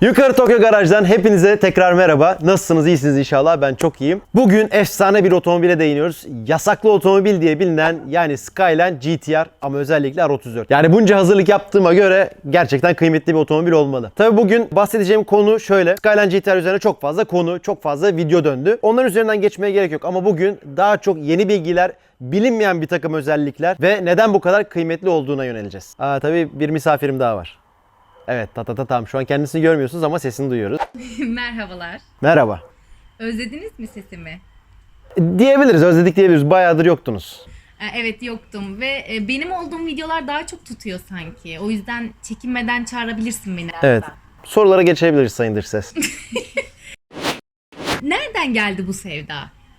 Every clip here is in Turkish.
Yukarı Tokyo Garaj'dan hepinize tekrar merhaba. Nasılsınız? İyisiniz inşallah. Ben çok iyiyim. Bugün efsane bir otomobile değiniyoruz. Yasaklı otomobil diye bilinen yani Skyline GT-R ama özellikle R34. Yani bunca hazırlık yaptığıma göre gerçekten kıymetli bir otomobil olmalı. Tabii bugün bahsedeceğim konu şöyle. Skyline GT-R üzerine çok fazla konu, çok fazla video döndü. Onların üzerinden geçmeye gerek yok ama bugün daha çok yeni bilgiler, bilinmeyen bir takım özellikler ve neden bu kadar kıymetli olduğuna yöneleceğiz. Tabii bir misafirim daha var. Evet, tam. Şu an kendisini görmüyorsunuz ama sesini duyuyoruz. Merhabalar. Merhaba. Özlediniz mi sesimi? Diyebiliriz, özledik diyebiliriz. Bayağıdır yoktunuz. Evet yoktum ve benim olduğum videolar daha çok tutuyor sanki. O yüzden çekinmeden çağırabilirsin beni. Evet. Sorulara geçebiliriz Sayın Dırses. Nereden geldi bu sevda?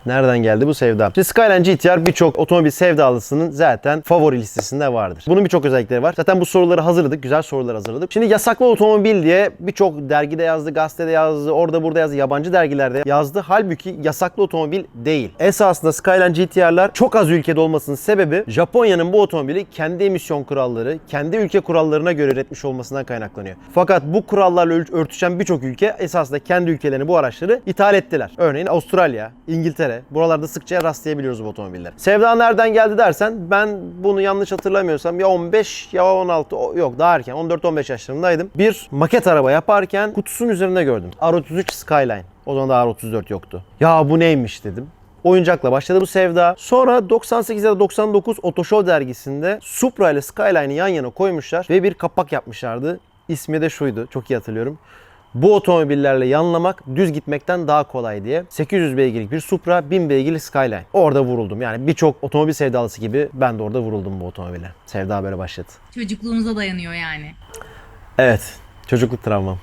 Nereden geldi bu sevda? Şimdi Skyline GT-R birçok otomobil sevdalısının zaten favori listesinde vardır. Bunun birçok özellikleri var. Zaten bu soruları hazırladık. Güzel sorular hazırladık. Şimdi yasaklı otomobil diye birçok dergide yazdı, gazetede yazdı, orada burada yazdı, yabancı dergilerde yazdı. Halbuki yasaklı otomobil değil. Esasında Skyline GT-R'lar çok az ülkede olmasının sebebi Japonya'nın bu otomobili kendi emisyon kuralları, kendi ülke kurallarına göre üretmiş olmasından kaynaklanıyor. Fakat bu kurallarla örtüşen birçok ülke esasında kendi ülkelerine bu araçları ithal ettiler. Örneğin Avustralya, İngiltere, buralarda sıkça rastlayabiliyoruz bu otomobiller. Sevda nereden geldi dersen ben bunu yanlış hatırlamıyorsam ya 15 ya 16 yok daha erken 14-15 yaşlarındaydım. Bir maket araba yaparken kutusunun üzerinde gördüm. R33 Skyline. O zaman da R34 yoktu. Ya bu neymiş dedim. Oyuncakla başladı bu sevda. Sonra 98 ya da 99 Otoshow dergisinde Supra ile Skyline'ı yan yana koymuşlar ve bir kapak yapmışlardı. İsmi de şuydu. Çok iyi hatırlıyorum. Bu otomobillerle yanlamak düz gitmekten daha kolay diye. 800 beygirlik bir Supra, 1000 beygirlik Skyline. Orada vuruldum. Yani birçok otomobil sevdalısı gibi ben de orada vuruldum bu otomobile. Sevda böyle başladı. Çocukluğunuza dayanıyor yani. Evet. Çocukluk travmam.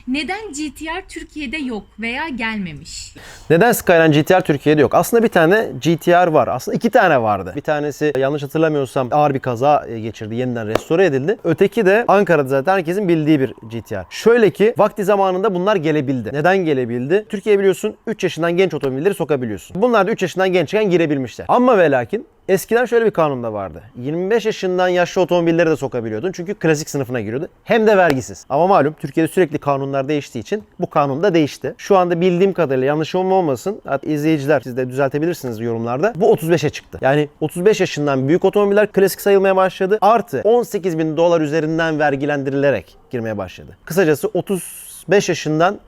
Neden GT-R Türkiye'de yok veya gelmemiş? Neden Skyline GT-R Türkiye'de yok? Aslında bir tane GT-R var. Aslında iki tane vardı. Bir tanesi yanlış hatırlamıyorsam ağır bir kaza geçirdi. Yeniden restore edildi. Öteki de Ankara'da zaten herkesin bildiği bir GT-R. Şöyle ki vakti zamanında bunlar gelebildi. Neden gelebildi? Türkiye biliyorsun 3 yaşından genç otomobilleri sokabiliyorsun. Bunlar da 3 yaşından gençken girebilmişler. Ama ve lakin eskiden şöyle bir kanun da vardı. 25 yaşından yaşlı otomobilleri de sokabiliyordun. Çünkü klasik sınıfına giriyordu. Hem de vergisiz. Ama malum Türkiye'de sürekli kanunlar değiştiği için bu kanun da değişti. Şu anda bildiğim kadarıyla yanlış olmasın. Hatta izleyiciler siz de düzeltebilirsiniz yorumlarda. Bu 35'e çıktı. Yani 35 yaşından büyük otomobiller klasik sayılmaya başladı. Artı 18 bin dolar üzerinden vergilendirilerek girmeye başladı. Kısacası 35 yaşından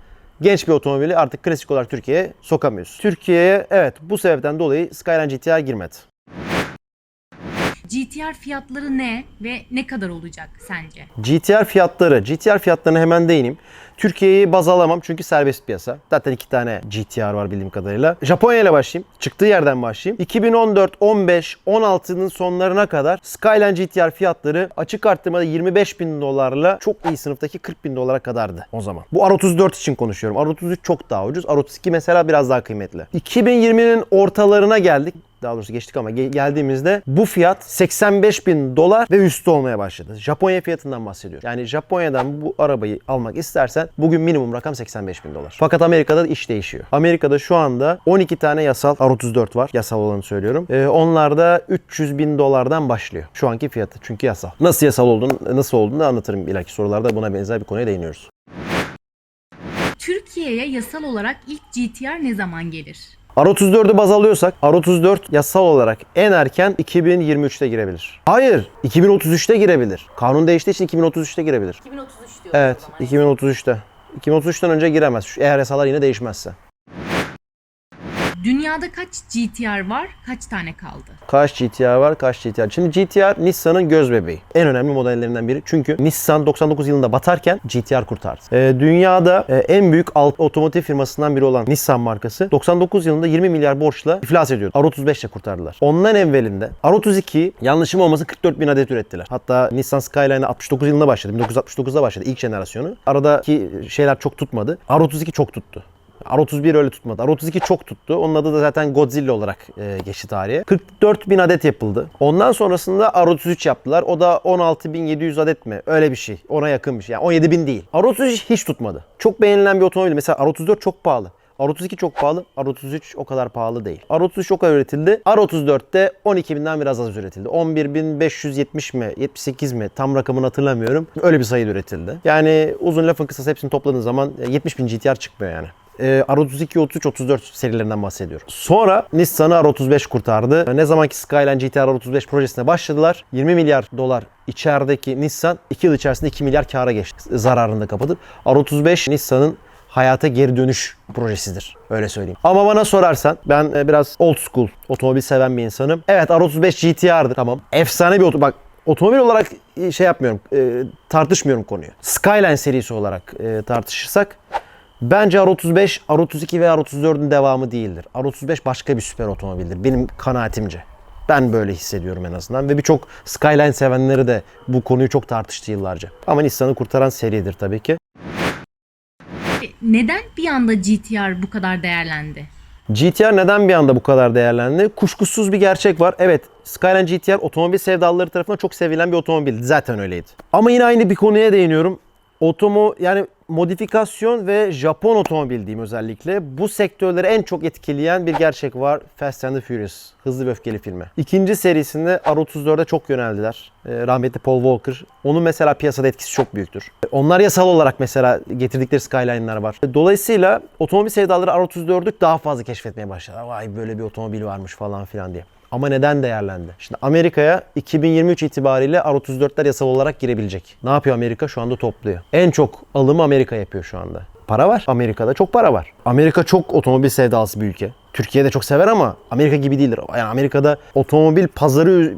genç bir otomobili artık klasik olarak Türkiye'ye sokamıyoruz. Türkiye'ye evet bu sebepten dolayı Skyline GT-R girmedi. GT-R fiyatları ne ve ne kadar olacak sence? GT-R fiyatlarına hemen değineyim. Türkiye'yi baz alamam çünkü serbest piyasa. Zaten 2 tane GT-R var bildiğim kadarıyla. Japonya ile başlayayım. Çıktığı yerden başlayayım. 2014, 15, 16'nın sonlarına kadar Skyline GT-R fiyatları açık arttırmada 25 bin dolarla çok iyi sınıftaki 40 bin dolara kadardı o zaman. Bu R34 için konuşuyorum. R33 çok daha ucuz. R32 mesela biraz daha kıymetli. 2020'nin ortalarına geldik. Daha doğrusu geçtik ama geldiğimizde bu fiyat 85 bin dolar ve üstü olmaya başladı. Japonya fiyatından bahsediyorum. Yani Japonya'dan bu arabayı almak istersen bugün minimum rakam 85 bin dolar. Fakat Amerika'da iş değişiyor. Amerika'da şu anda 12 tane yasal R34 var. Yasal olanı söylüyorum. Onlar da 300 bin dolardan başlıyor. Şu anki fiyatı. Çünkü yasal. Nasıl olduğunu da anlatırım ileriki sorularda. Buna benzer bir konuya değiniyoruz. Türkiye'ye yasal olarak ilk GT-R ne zaman gelir? R34'ü baz alıyorsak R34 yasal olarak en erken 2023'te girebilir. Hayır, 2033'te girebilir. Kanun değiştiği için 2033'te girebilir. 2033 diyor. Evet, 2033'te. 2033'ten önce giremez. Eğer yasalar yine değişmezse. Dünyada kaç GT-R var? Kaç tane kaldı? Kaç GT-R var, kaç GT-R? Şimdi GT-R Nissan'ın göz bebeği. En önemli modellerinden biri. Çünkü Nissan 99 yılında batarken GT-R kurtardı. Dünyada en büyük otomotiv firmasından biri olan Nissan markası 99 yılında 20 milyar borçla iflas ediyordu. R35 ile kurtardılar. Ondan evvelinde R32 yanlışım olmasın 44 bin adet ürettiler. Hatta Nissan Skyline'ı 69 yılında başladı. 1969'da başladı ilk jenerasyonu. Aradaki şeyler çok tutmadı. R32 çok tuttu. R31 öyle tutmadı. R32 çok tuttu. Onun adı da zaten Godzilla olarak geçti tarihe. 44 bin adet yapıldı. Ondan sonrasında R33 yaptılar. O da 16.700 adet mi? Öyle bir şey. Ona yakın bir şey. Yani 17 bin değil. R33 hiç tutmadı. Çok beğenilen bir otomobil. Mesela R34 çok pahalı. R32 çok pahalı, R33 o kadar pahalı değil. R33 çok üretildi. R34'te 12.000'den biraz az üretildi. 11.570 mi, 78 mi tam rakamını hatırlamıyorum. Öyle bir sayı üretildi. Yani uzun lafın kısası hepsini topladığın zaman 70.000 GTR çıkmıyor yani. R32, 33, 34 serilerinden bahsediyorum. Sonra Nissan'ı R35 kurtardı. Ne zamanki Skyline GT-R R35 projesine başladılar, 20 milyar dolar içerideki Nissan 2 yıl içerisinde 2 milyar kâra geçti. Zararını da kapatıp R35 Nissan'ın hayata geri dönüş projesidir. Öyle söyleyeyim. Ama bana sorarsan ben biraz old school otomobil seven bir insanım. Evet, R35 GT-R'dır. Tamam. Efsane bir otomobil. Bak, otomobil olarak şey yapmıyorum, tartışmıyorum konuyu. Skyline serisi olarak tartışırsak bence R35, R32 ve R34'ün devamı değildir. R35 başka bir süper otomobildir benim kanaatimce. Ben böyle hissediyorum en azından ve birçok Skyline sevenleri de bu konuyu çok tartıştı yıllarca. Ama Nissan'ı kurtaran seridir tabii ki. Neden bir anda GT-R bu kadar değerlendi? GT-R neden bir anda bu kadar değerlendi? Kuşkusuz bir gerçek var. Evet, Skyline GT-R otomobil sevdalıları tarafından çok sevilen bir otomobildi. Zaten öyleydi. Ama yine aynı bir konuya değiniyorum. Yani modifikasyon ve Japon otomobil diyeyim özellikle. Bu sektörleri en çok etkileyen bir gerçek var. Fast and the Furious. Hızlı ve Öfkeli filmi. İkinci serisinde R34'e çok yöneldiler. Rahmetli Paul Walker. Onun mesela piyasada etkisi çok büyüktür. Onlar yasal olarak mesela getirdikleri Skyline'lar var. Dolayısıyla otomobil sevdaları R34'ü daha fazla keşfetmeye başladılar. Vay, böyle bir otomobil varmış falan filan diye. Ama neden değerlendi? Şimdi Amerika'ya 2023 itibariyle R34'ler yasal olarak girebilecek. Ne yapıyor Amerika? Şu anda topluyor. En çok alımı Amerika yapıyor şu anda. Para var. Amerika'da çok para var. Amerika çok otomobil sevdalısı bir ülke. Türkiye'de çok sever ama Amerika gibi değildir. Yani Amerika'da otomobil pazarı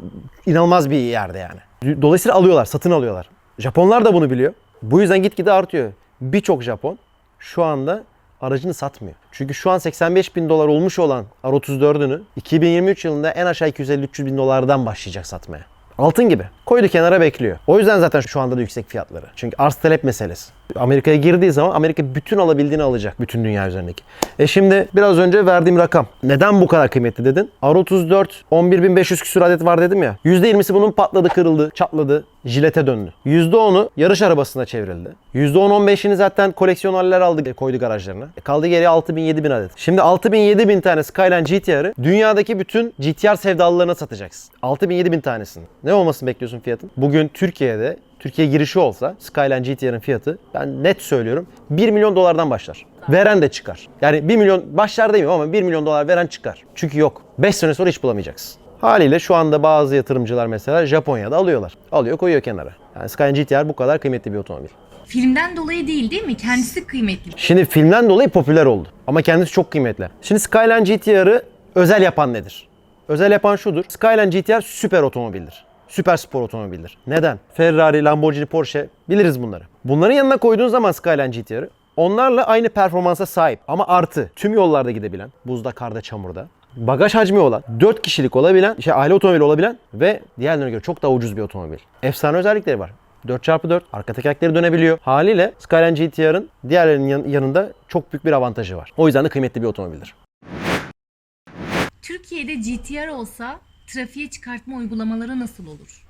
inanılmaz bir yerde yani. Dolayısıyla alıyorlar, satın alıyorlar. Japonlar da bunu biliyor. Bu yüzden gitgide artıyor. Birçok Japon şu anda aracını satmıyor. Çünkü şu an 85 bin dolar olmuş olan R34'ünü 2023 yılında en aşağı 250-300 bin dolardan başlayacak satmaya. Altın gibi. Koydu kenara, bekliyor. O yüzden zaten şu anda da yüksek fiyatları. Çünkü arz talep meselesi. Amerika'ya girdiği zaman Amerika bütün alabildiğini alacak. Bütün dünya üzerindeki. Şimdi biraz önce verdiğim rakam. Neden bu kadar kıymetli dedin? R34 11.500 küsur adet var dedim ya. %20'si bunun patladı, kırıldı, çatladı, jilete döndü. %10'u yarış arabasına çevrildi. %10-15'ini zaten koleksiyonerler aldı, koydu garajlarına. Kaldı geriye 6.000-7.000 adet. Şimdi 6.000-7.000 tane Skyline GT-R'ı dünyadaki bütün GT-R sevdalılarına satacaksın. 6.000-7.000 tanesini. Ne olmasını bekliyorsun fiyatın? Bugün Türkiye girişi olsa Skyline GT-R'ın fiyatı, ben net söylüyorum, 1 milyon dolardan başlar. Veren de çıkar. Yani 1 milyon başlar demiyorum ama 1 milyon dolar veren çıkar. Çünkü yok. 5 sene sonra hiç bulamayacaksın. Haliyle şu anda bazı yatırımcılar mesela Japonya'da alıyorlar. Alıyor, koyuyor kenara. Yani Skyline GT-R bu kadar kıymetli bir otomobil. Filmden dolayı değil mi? Kendisi kıymetli. Şimdi filmden dolayı popüler oldu. Ama kendisi çok kıymetli. Şimdi Skyline GT-R'ı özel yapan nedir? Özel yapan şudur. Skyline GT-R süper otomobildir. Süper spor otomobildir. Neden? Ferrari, Lamborghini, Porsche, biliriz bunları. Bunların yanına koyduğun zaman Skyline GT-R'ı onlarla aynı performansa sahip ama artı tüm yollarda gidebilen, buzda, karda, çamurda, bagaj hacmi olan, 4 kişilik olabilen, aile otomobili olabilen ve diğerlerine göre çok daha ucuz bir otomobil. Efsane özellikleri var. 4x4, arka tekerlekleri dönebiliyor. Haliyle Skyline GT-R'ın diğerlerinin yanında çok büyük bir avantajı var. O yüzden de kıymetli bir otomobildir. Türkiye'de GT-R olsa trafiğe çıkartma uygulamaları nasıl olur?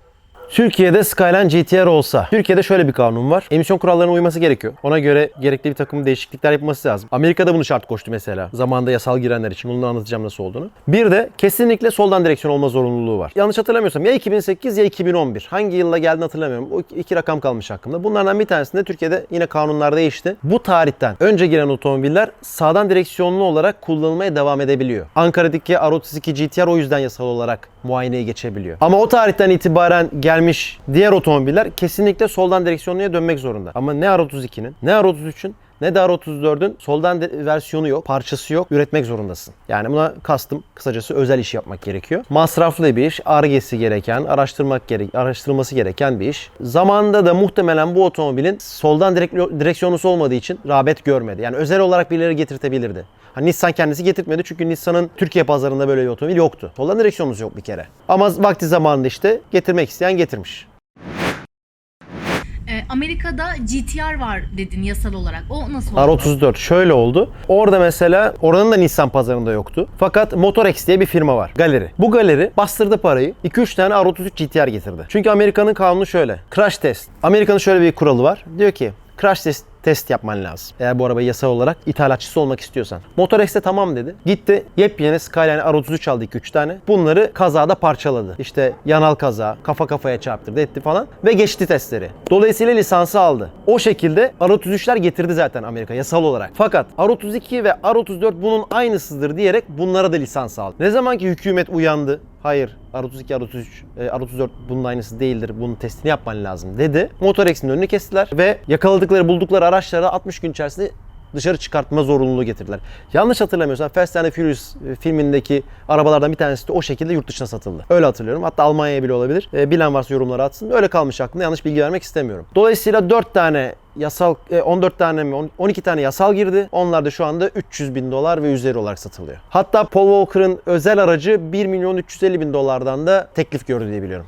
Türkiye'de Skyline GT-R olsa, Türkiye'de şöyle bir kanun var. Emisyon kurallarına uyması gerekiyor. Ona göre gerekli bir takım değişiklikler yapılması lazım. Amerika'da bunu şart koştu mesela. Zamanında yasal girenler için. Onu anlatacağım nasıl olduğunu. Bir de kesinlikle soldan direksiyon olma zorunluluğu var. Yanlış hatırlamıyorsam ya 2008 ya 2011. Hangi yılla geldiğini hatırlamıyorum. O iki rakam kalmış aklımda. Bunlardan bir tanesinde Türkiye'de yine kanunlar değişti. Bu tarihten önce giren otomobiller sağdan direksiyonlu olarak kullanılmaya devam edebiliyor. Ankara'daki R32 GT-R o yüzden yasal olarak muayeneye geçebiliyor. Ama o tarihten itibaren gelmiş diğer otomobiller kesinlikle soldan direksiyonluya dönmek zorunda. Ama ne R32'nin, ne R33'ün, ne de R34'ün soldan versiyonu yok, parçası yok, üretmek zorundasın. Yani buna custom, kısacası özel iş yapmak gerekiyor. Masraflı bir iş, Ar-Ge'si gereken, araştırılması gereken bir iş. Zamanında da muhtemelen bu otomobilin soldan direksiyonlusu olmadığı için rağbet görmedi. Yani özel olarak birileri getirtebilirdi. Nissan kendisi getirtmedi çünkü Nissan'ın Türkiye pazarında böyle bir otomobil yoktu. Soldan direksiyonumuz yok bir kere. Ama vakti zamanında işte getirmek isteyen getirmiş. Amerika'da GT-R var dedin yasal olarak. O nasıl oldu? R34 şöyle oldu. Orada mesela oranın da Nissan pazarında yoktu. Fakat Motorex diye bir firma var. Galeri. Bu galeri bastırdı parayı. 2-3 tane R33 GT-R getirdi. Çünkü Amerika'nın kanunu şöyle. Crash test. Amerika'nın şöyle bir kuralı var. Diyor ki crash test yapman lazım. Eğer bu arabayı yasal olarak ithalatçısı olmak istiyorsan. Motorex de tamam dedi. Gitti yepyeni Skyline R33 aldı 2-3 tane. Bunları kazada parçaladı. İşte yanal kaza, kafa kafaya çarptırdı etti falan ve geçti testleri. Dolayısıyla lisansı aldı. O şekilde R33'ler getirdi zaten Amerika yasal olarak. Fakat R32 ve R34 bunun aynısıdır diyerek bunlara da lisans aldı. Ne zaman ki hükümet uyandı, hayır R32, R33, R34 bunun aynısı değildir. Bunun testini yapman lazım dedi. Motorex'in önünü kestiler ve yakaladıkları, buldukları araçları 60 gün içerisinde dışarı çıkartma zorunluluğu getirdiler. Yanlış hatırlamıyorsam Fast and Furious filmindeki arabalardan bir tanesi de o şekilde yurt dışına satıldı. Öyle hatırlıyorum. Hatta Almanya'ya bile olabilir. Bilen varsa yorumlara atsın. Öyle kalmış aklımda. Yanlış bilgi vermek istemiyorum. Dolayısıyla 4 tane yasal, 14 tane mi 12 tane yasal girdi. Onlar da şu anda $300.000 ve üzeri olarak satılıyor. Hatta Paul Walker'ın özel aracı $1.350.000'dan da teklif gördü diye biliyorum.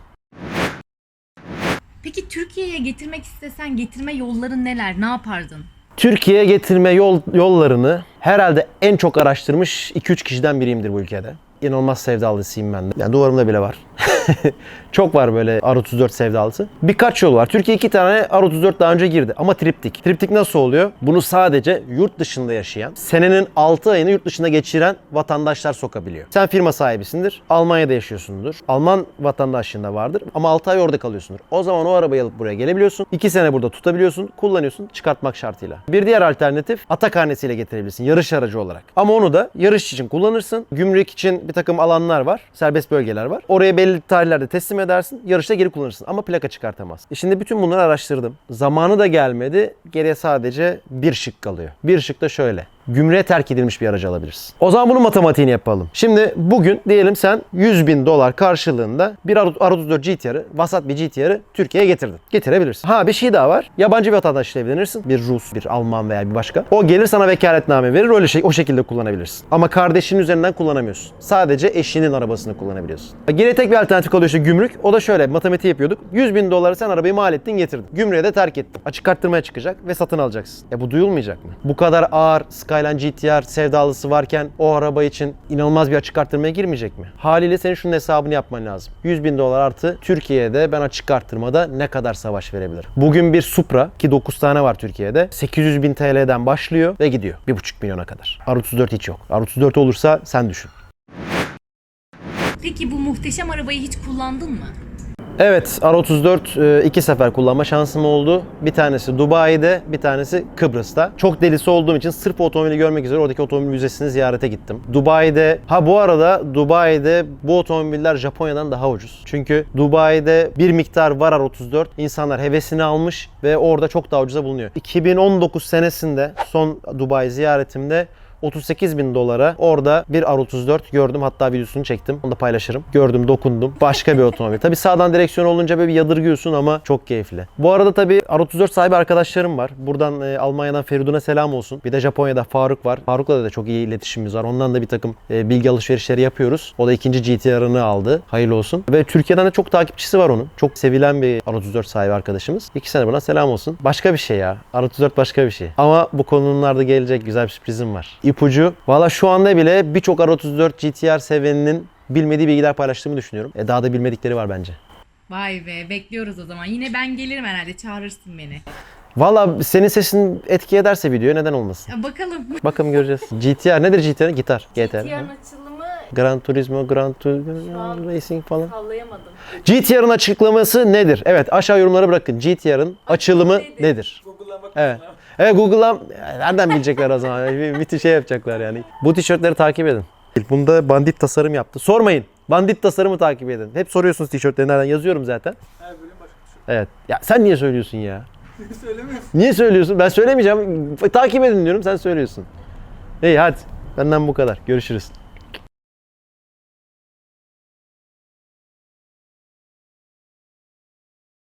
Peki Türkiye'ye getirmek istesen getirme yolları neler? Ne yapardın? Türkiye'ye getirme yollarını herhalde en çok araştırmış 2-3 kişiden biriyimdir bu ülkede. İnanılmaz sevdalısıyım ben de. Yani duvarımda bile var. Çok var böyle R34 sevdalısı. Birkaç yol var. Türkiye 2 tane R34 daha önce girdi ama triptik. Triptik nasıl oluyor? Bunu sadece yurt dışında yaşayan, senenin 6 ayını yurt dışında geçiren vatandaşlar sokabiliyor. Sen firma sahibisindir. Almanya'da yaşıyorsundur. Alman vatandaşlığın da vardır ama 6 ay orada kalıyorsundur. O zaman o arabayı alıp buraya gelebiliyorsun. 2 sene burada tutabiliyorsun, kullanıyorsun çıkartmak şartıyla. Bir diğer alternatif atakhanesiyle getirebilirsin yarış aracı olarak. Ama onu da yarış için kullanırsın. Gümrük için bir takım alanlar var. Serbest bölgeler var. Oraya belli tarihlerde teslim edersin. Yarışta geri kullanırsın ama plaka çıkartamaz. Şimdi bütün bunları araştırdım. Zamanı da gelmedi. Geriye sadece bir şık kalıyor. Bir şık da şöyle. Gümrüğe terk edilmiş bir aracı alabilirsin. O zaman bunun matematiğini yapalım. Şimdi bugün diyelim sen $100.000 karşılığında bir R34 GTR'ı, vasat bir GTR'ı Türkiye'ye getirdin. Getirebilirsin. Ha bir şey daha var. Yabancı bir vatandaşla evlenirsin. Bir Rus, bir Alman veya bir başka. O gelir sana vekaletname verir. Öyle o şekilde kullanabilirsin. Ama kardeşinin üzerinden kullanamıyorsun. Sadece eşinin arabasını kullanabiliyorsun. Geriye tek bir alternatif kalıyor işte gümrük. O da şöyle matematiği yapıyorduk. $100.000 sen arabayı mal ettin getirdin. Gümrüğe de terk ettin. Açık arttırmaya çıkacak ve satın alacaksın. Bu duyulmayacak mı? Bu kadar ağır Skyline GTR sevdalısı varken o araba için inanılmaz bir açık arttırmaya girmeyecek mi? Haliyle senin şunun hesabını yapman lazım. $100.000 artı Türkiye'de ben açık arttırmada ne kadar savaş verebilirim? Bugün bir Supra ki 9 tane var Türkiye'de 800.000 TL'den başlıyor ve gidiyor. 1,5 milyona kadar. R34 hiç yok. R34 olursa sen düşün. Peki bu muhteşem arabayı hiç kullandın mı? Evet, R34 2 sefer kullanma şansım oldu. Bir tanesi Dubai'de, bir tanesi Kıbrıs'ta. Çok delisi olduğum için sırf otomobili görmek üzere oradaki otomobil müzesini ziyarete gittim. Dubai'de, bu arada Dubai'de bu otomobiller Japonya'dan daha ucuz. Çünkü Dubai'de bir miktar var R34. İnsanlar hevesini almış ve orada çok daha ucuza bulunuyor. 2019 senesinde son Dubai ziyaretimde $38.000 orada bir R34 gördüm. Hatta videosunu çektim. Onu da paylaşırım. Gördüm, dokundum. Başka bir otomobil. Tabii sağdan direksiyon olunca böyle bir yadırgıyorsun ama çok keyifli. Bu arada tabii R34 sahibi arkadaşlarım var. Buradan Almanya'dan Feridun'a selam olsun. Bir de Japonya'da Faruk var. Faruk'la da çok iyi iletişimimiz var. Ondan da bir takım bilgi alışverişleri yapıyoruz. O da ikinci GTR'ını aldı. Hayırlı olsun. Ve Türkiye'den de çok takipçisi var onun. Çok sevilen bir R34 sahibi arkadaşımız. İkisine buna selam olsun. Başka bir şey ya. R34 başka bir şey. Ama bu konularda gelecek güzel bir sürprizim var. İpucu. Valla şu anda bile birçok R34 GTR seveninin bilmediği bilgiler paylaştığımı düşünüyorum. Daha da bilmedikleri var bence. Vay be, bekliyoruz o zaman. Yine ben gelirim herhalde, çağırırsın beni. Valla senin sesin etki ederse video neden olmasın? Ya bakalım. Bakalım göreceğiz. GTR nedir GTR? Gitar. GTR. GTR'ın açılımı Gran Turismo, Gran Turismo Racing falan. sallayamadım. GTR'ın açıklaması nedir? Evet aşağı yorumlara bırakın. GTR'ın açılımı nedir? Evet. Evet Google'dan nereden bilecekler o zaman? Bir şey yapacaklar yani. Bu tişörtleri takip edin. Bunda bandit tasarım yaptı. Sormayın. Bandit tasarımı takip edin. Hep soruyorsunuz tişörtleri nereden yazıyorum zaten. Evet. Ya sen niye söylüyorsun ya? Söylemiyorsun. Niye söylüyorsun? Ben söylemeyeceğim. Takip edin diyorum sen söylüyorsun. İyi hadi. Benden bu kadar. Görüşürüz.